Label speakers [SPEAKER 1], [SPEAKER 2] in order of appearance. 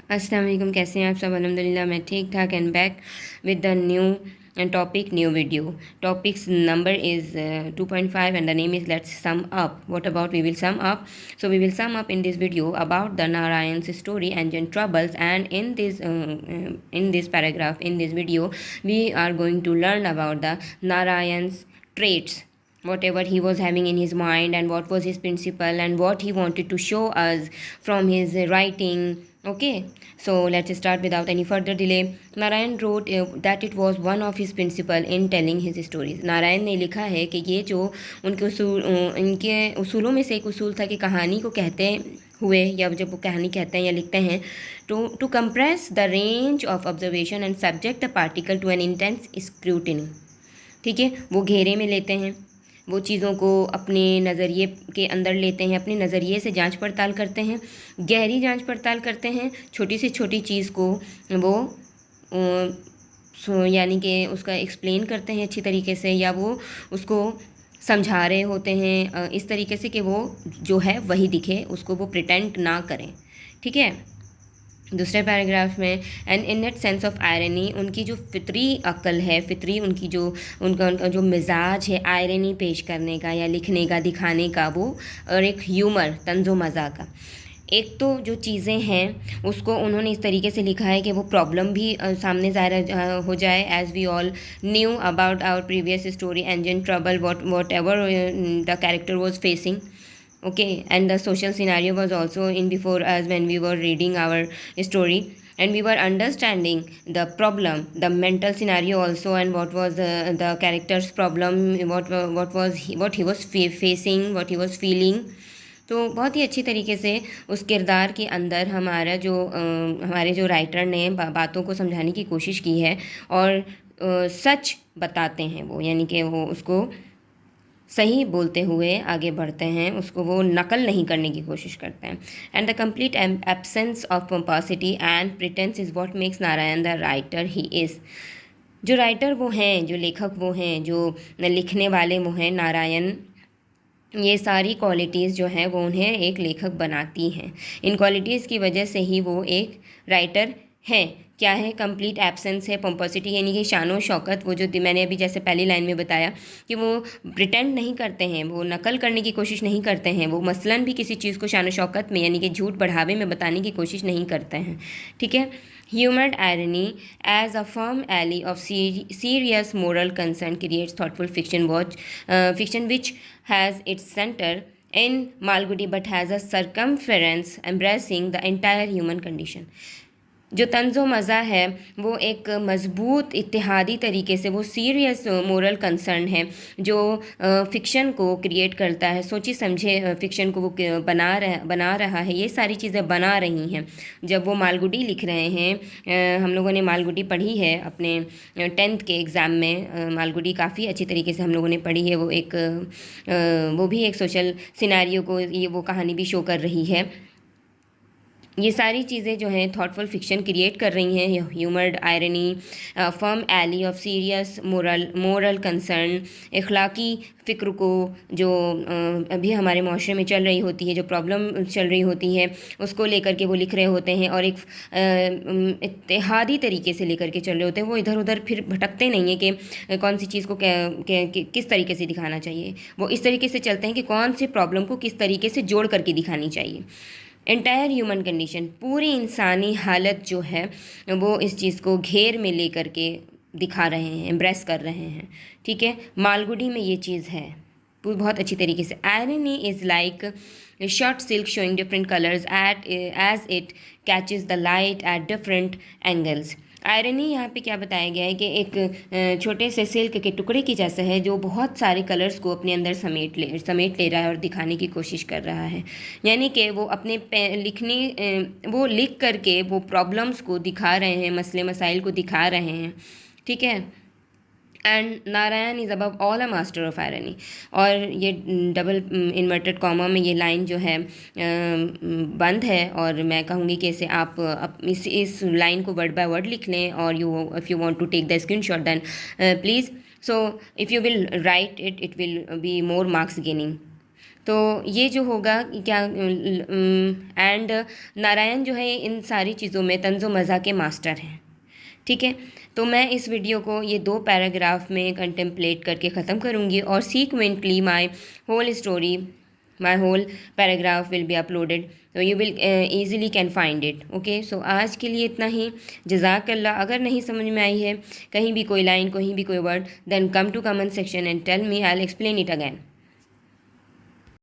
[SPEAKER 1] अस्सलाम वालेकुम, कैसे हैं आप सब? अल्हम्दुलिल्लाह मैं ठीक ठाक and back with the new topic, new video. Topic's number is 2.5 and the name is Let's Sum Up. What about we will sum up? So we will sum up in this video about the Narayan's story and troubles, and in this paragraph, in this video, we are going to learn about the Narayan's traits, whatever he was having in his mind, and what was his principle and what he wanted to show us from his writing. Okay, so let's start without any further delay. Narayan wrote that it was one of his principle in telling his stories. Narayan ने लिखा है कि ये जो इनके उसूलों में से एक उसूल था कि कहानी को कहते हुए, या जब वो कहानी कहते हैं या लिखते हैं, to compress the range of observation and subject the particle to an intense scrutiny. ठीक है, वो घेरे में लेते हैं, वो चीज़ों को अपने नज़रिए के अंदर लेते हैं, अपने नज़रिए से जांच पड़ताल करते हैं, गहरी जांच पड़ताल करते हैं. छोटी से छोटी चीज़ को वो यानी कि उसका एक्सप्लेन करते हैं अच्छी तरीके से, या वो उसको समझा रहे होते हैं इस तरीके से कि वो जो है वही दिखे, उसको वो प्रिटेंड ना करें. ठीक है. दूसरे पैराग्राफ में, and in that sense of irony, उनकी जो फितरी अक्ल है, फितरी उनकी जो उनका जो मिजाज है आयरनी पेश करने का या लिखने का, दिखाने का, वो और एक ह्यूमर, तंज़ो मज़ा का. एक तो जो चीज़ें हैं उसको उन्होंने इस तरीके से लिखा है कि वो प्रॉब्लम भी सामने ज़ाहिर हो जाए. As we all knew about our previous story engine trouble, whatever the character was facing. Okay, and the social scenario was also in before us when we were reading our story, and we were understanding the problem, the mental scenario also, and what was the character's problem, what he was facing, what he was feeling. तो बहुत ही अच्छी तरीके से उस किरदार के अंदर हमारे जो राइटर ने बातों को समझाने की कोशिश की है, और सच बताते हैं वो, यानी कि वो उसको सही बोलते हुए आगे बढ़ते हैं, उसको वो नकल नहीं करने की कोशिश करते हैं. And the complete absence of pomposity and pretence is what makes Narayan the writer he is. जो राइटर वो हैं, जो लेखक वो हैं, जो लिखने वाले वो हैं, नारायण, ये सारी क्वालिटीज़ जो हैं वो उन्हें एक लेखक बनाती हैं. इन क्वालिटीज़ की वजह से ही वो एक राइटर हैं. क्या है? कंप्लीट एब्सेंस है पोम्पोसिटी, यानी कि शानो शौकत, वो जो मैंने अभी जैसे पहली लाइन में बताया कि वो प्रिटेंड नहीं करते हैं, वो नकल करने की कोशिश नहीं करते हैं, वो मसलन भी किसी चीज़ को शानो शौकत में यानी कि झूठ बढ़ावे में बताने की कोशिश नहीं करते हैं. ठीक है. Humoured irony as a firm ally of serious moral concern creates thoughtful fiction which has its center in Malgudi but has a circumference embracing the entire human condition. जो तंज़ो मज़ा है वो एक मज़बूत इत्तेहादी तरीके से, वो सीरियस मोरल कंसर्न है जो फ़िक्शन को क्रिएट करता है, सोची समझे फ़िक्शन को वो बना रहा है, ये सारी चीज़ें बना रही हैं. जब वो मालगुडी लिख रहे हैं, हम लोगों ने मालगुडी पढ़ी है अपने 10th के एग्ज़ाम में. मालगुडी काफ़ी अच्छी तरीके से हम लोगों ने पढ़ी है. वो भी एक सोशल सिनारियो को ये वो कहानी भी शो कर रही है. ये सारी चीज़ें जो हैं थॉटफुल फिक्शन क्रिएट कर रही हैं. Humoured irony, firmly of serious moral concern, इखलाकी फ़िक्र को जो अभी हमारे माशरे में चल रही होती है, जो प्रॉब्लम चल रही होती है, उसको लेकर के वो लिख रहे होते हैं, और एक इत्तेहादी तरीके से लेकर के चल रहे होते हैं. वो इधर उधर फिर भटकते नहीं हैं कि कौन सी चीज़ को किस तरीके से दिखाना चाहिए. वो इस तरीके से चलते हैं कि कौन से प्रॉब्लम को किस तरीके से जोड़ करके दिखानी चाहिए. एंटायर ह्यूमन कंडीशन, पूरी इंसानी हालत जो है वो इस चीज़ को घेर में ले कर के दिखा रहे हैं, एम्ब्रेस कर रहे हैं. ठीक है. मालगुडी में ये चीज़ है बहुत अच्छी तरीके से. Irony is like shot silk showing different colours as it catches the light at different angles. Irony यहाँ पे क्या बताया गया है कि एक छोटे से सिल्क के टुकड़े की जैसा है जो बहुत सारे कलर्स को अपने अंदर समेट ले रहा है और दिखाने की कोशिश कर रहा है. यानी कि वो अपने वो लिख करके वो प्रॉब्लम्स को दिखा रहे हैं, मसले मसाइल को दिखा रहे हैं. ठीक है. And Narayan is above all a master of irony. और ये डबल इन्वर्टेड कॉमा में ये लाइन जो है बंद है, और मैं कहूँगी कि इसे आप इस लाइन को वर्ड बाय वर्ड लिख लें, और if you want to take the screenshot then please. So if you will write it will be more marks gaining. तो ये जो होगा क्या, एंड नारायण जो है इन सारी चीज़ों में तंज़ो मज़ा के मास्टर हैं, ठीक है। तो मैं इस वीडियो को ये 2 पैराग्राफ में कंटेम्पलेट करके ख़त्म करूँगी और sequentially my whole paragraph will be uploaded, तो you will easily can find it. Okay, so आज के लिए इतना ही। जज़ाकल्लाह। अगर नहीं समझ में आई है कहीं भी कोई लाइन, कहीं भी कोई word, then come to comment section and tell me, I will explain it again.